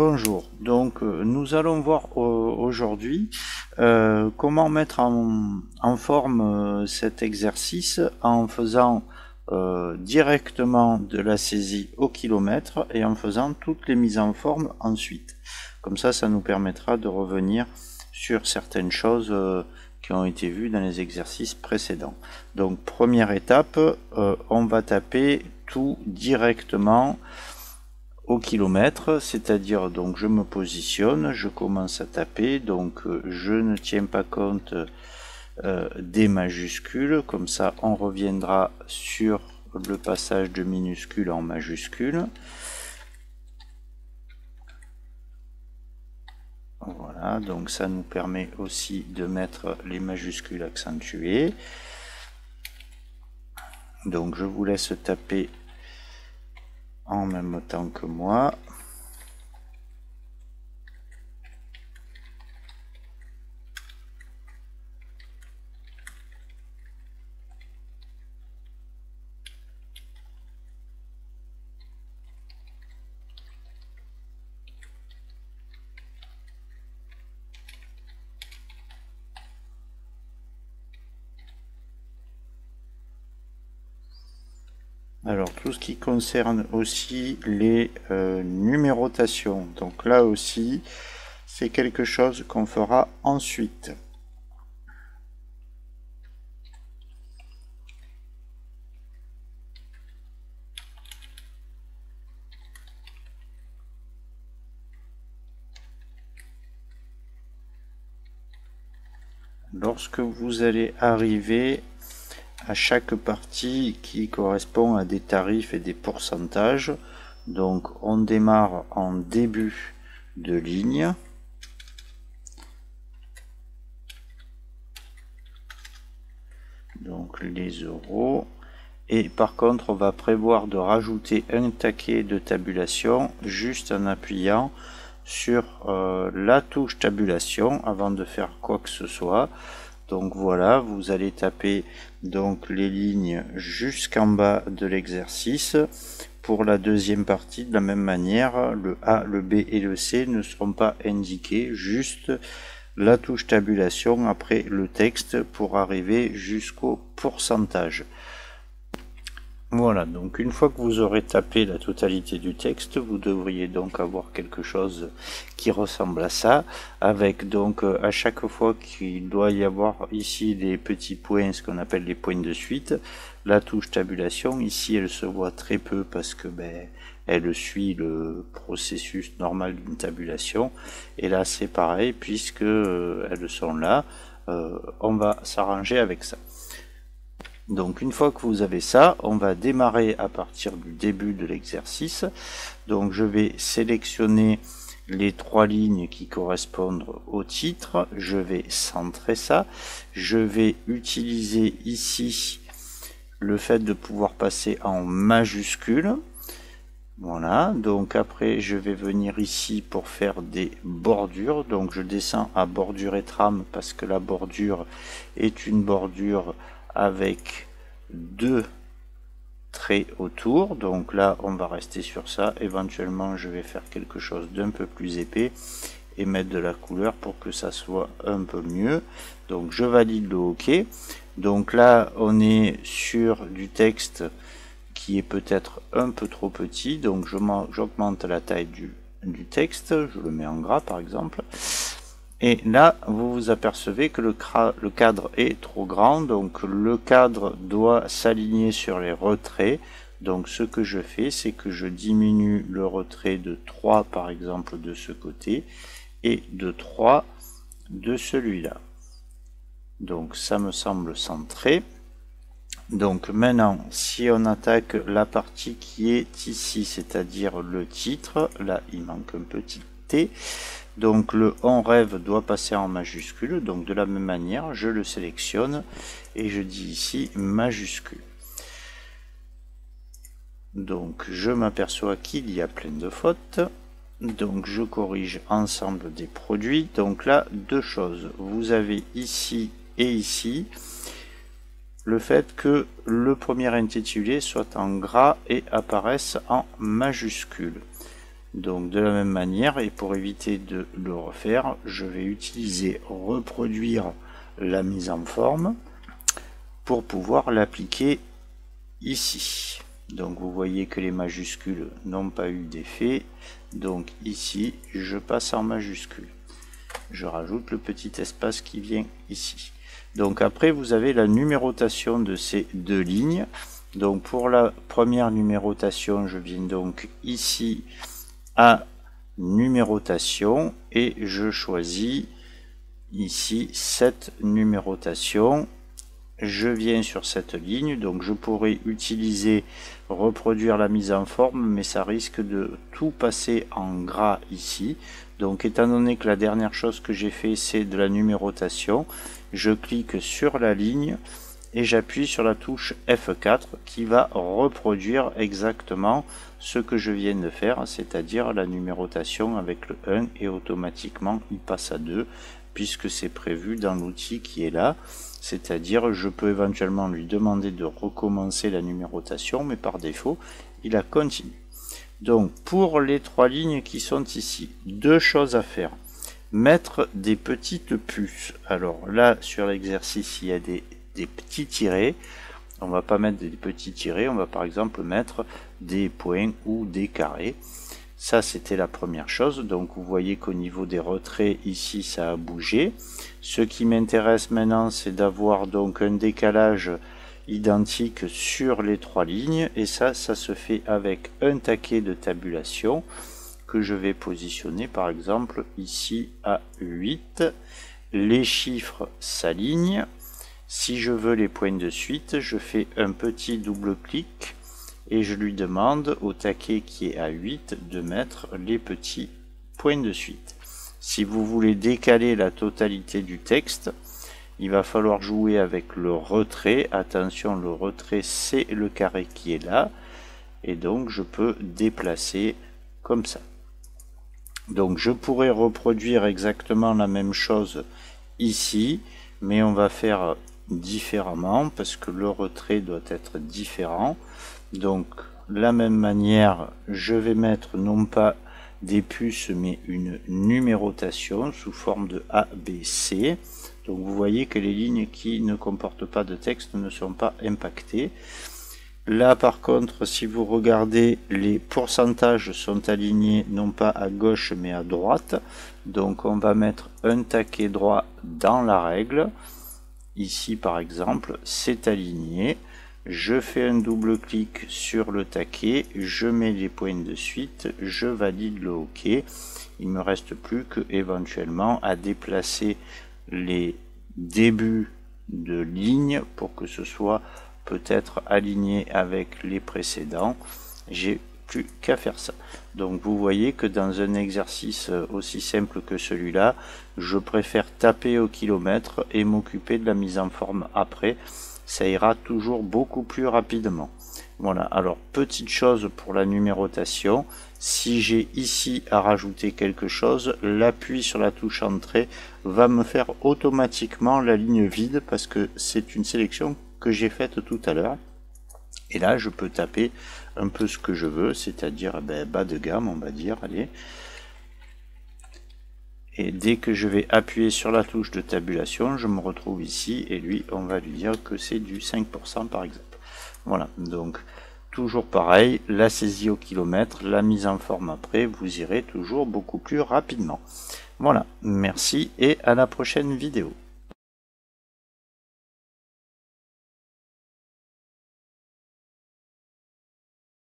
Bonjour, donc nous allons voir aujourd'hui comment mettre en forme cet exercice en faisant directement de la saisie au kilomètre et en faisant toutes les mises en forme ensuite. Comme ça nous permettra de revenir sur certaines choses qui ont été vues dans les exercices précédents. Donc première étape, on va taper tout directement au kilomètre, c'est-à-dire donc je me positionne, je commence à taper, donc je ne tiens pas compte des majuscules, comme ça on reviendra sur le passage de minuscules en majuscules. Voilà, donc ça nous permet aussi de mettre les majuscules accentuées. Donc je vous laisse taper en même temps que moi. Alors tout ce qui concerne aussi les numérotations, donc là aussi c'est quelque chose qu'on fera ensuite. Lorsque vous allez arriver à chaque partie qui correspond à des tarifs et des pourcentages, donc on démarre en début de ligne. Donc les euros. Et par contre, on va prévoir de rajouter un taquet de tabulation juste en appuyant sur la touche tabulation avant de faire quoi que ce soit. Donc voilà, vous allez taper donc les lignes jusqu'en bas de l'exercice. Pour la deuxième partie, de la même manière, le A, le B et le C ne seront pas indiqués, juste la touche tabulation après le texte pour arriver jusqu'au pourcentage. Voilà, donc une fois que vous aurez tapé la totalité du texte, vous devriez donc avoir quelque chose qui ressemble à ça, avec donc à chaque fois qu'il doit y avoir ici des petits points, ce qu'on appelle les points de suite, la touche tabulation, ici elle se voit très peu parce que elle suit le processus normal d'une tabulation, et là c'est pareil, puisque elles sont là, on va s'arranger avec ça. Donc une fois que vous avez ça, on va démarrer à partir du début de l'exercice. Donc je vais sélectionner les trois lignes qui correspondent au titre, je vais centrer ça, je vais utiliser ici le fait de pouvoir passer en majuscule. Voilà, donc après je vais venir ici pour faire des bordures, donc je descends à bordure et trame parce que la bordure est une bordure avec deux traits autour, donc là on va rester sur ça. Éventuellement je vais faire quelque chose d'un peu plus épais et mettre de la couleur pour que ça soit un peu mieux. Donc je valide le OK. Donc là on est sur du texte qui est peut-être un peu trop petit, donc j'augmente la taille du texte, je le mets en gras par exemple. Et là, vous vous apercevez que le cadre est trop grand, donc le cadre doit s'aligner sur les retraits. Donc ce que je fais, c'est que je diminue le retrait de 3 par exemple de ce côté et de 3 de celui-là. Donc ça me semble centré. Donc maintenant, si on attaque la partie qui est ici, c'est-à-dire le titre, là il manque un petit T. Donc le on rêve doit passer en majuscule, donc de la même manière je le sélectionne et je dis ici majuscule. Donc je m'aperçois qu'il y a plein de fautes, donc je corrige ensemble des produits. Donc là, deux choses, vous avez ici et ici le fait que le premier intitulé soit en gras et apparaisse en majuscule. Donc de la même manière, et pour éviter de le refaire, je vais utiliser reproduire la mise en forme pour pouvoir l'appliquer ici. Donc vous voyez que les majuscules n'ont pas eu d'effet. Donc ici, je passe en majuscule. Je rajoute le petit espace qui vient ici. Donc après, vous avez la numérotation de ces deux lignes. Donc pour la première numérotation, je viens donc ici à numérotation et je choisis ici cette numérotation. Je viens sur cette ligne, donc je pourrais utiliser reproduire la mise en forme, mais ça risque de tout passer en gras ici. Donc étant donné que la dernière chose que j'ai fait c'est de la numérotation, je clique sur la ligne et j'appuie sur la touche F4 qui va reproduire exactement ce que je viens de faire, c'est-à-dire la numérotation avec le 1 et automatiquement il passe à 2 puisque c'est prévu dans l'outil qui est là. C'est-à-dire je peux éventuellement lui demander de recommencer la numérotation, mais par défaut, il a continué. Donc pour les trois lignes qui sont ici, deux choses à faire. Mettre des petites puces. Alors là, sur l'exercice, il y a des petits tirets. On va pas mettre des petits tirets, on va par exemple mettre des points ou des carrés. Ça, c'était la première chose. Donc, vous voyez qu'au niveau des retraits, ici, ça a bougé. Ce qui m'intéresse maintenant, c'est d'avoir donc un décalage identique sur les trois lignes. Et ça se fait avec un taquet de tabulation que je vais positionner, par exemple, ici à 8. Les chiffres s'alignent. Si je veux les points de suite, je fais un petit double-clic. Et je lui demande au taquet qui est à 8 de mettre les petits points de suite. Si vous voulez décaler la totalité du texte, il va falloir jouer avec le retrait. Attention, le retrait c'est le carré qui est là. Et donc je peux déplacer comme ça. Donc je pourrais reproduire exactement la même chose ici, mais on va faire différemment parce que le retrait doit être différent. Donc, de la même manière, je vais mettre non pas des puces, mais une numérotation sous forme de A, B, C. Donc, vous voyez que les lignes qui ne comportent pas de texte ne sont pas impactées. Là, par contre, si vous regardez, les pourcentages sont alignés non pas à gauche, mais à droite. Donc, on va mettre un taquet droit dans la règle. Ici, par exemple, c'est aligné. Je fais un double clic sur le taquet, je mets les points de suite, je valide le OK. Il me reste plus que éventuellement à déplacer les débuts de ligne pour que ce soit peut-être aligné avec les précédents. J'ai plus qu'à faire ça. Donc vous voyez que dans un exercice aussi simple que celui-là, je préfère taper au kilomètre et m'occuper de la mise en forme après. Ça ira toujours beaucoup plus rapidement. Voilà, alors petite chose pour la numérotation, si j'ai ici à rajouter quelque chose, l'appui sur la touche entrée va me faire automatiquement la ligne vide parce que c'est une sélection que j'ai faite tout à l'heure. Et là, je peux taper un peu ce que je veux, c'est-à-dire bas de gamme, on va dire, allez. Et dès que je vais appuyer sur la touche de tabulation, je me retrouve ici et lui, on va lui dire que c'est du 5% par exemple. Voilà, donc toujours pareil, la saisie au kilomètre, la mise en forme après, vous irez toujours beaucoup plus rapidement. Voilà, merci et à la prochaine vidéo.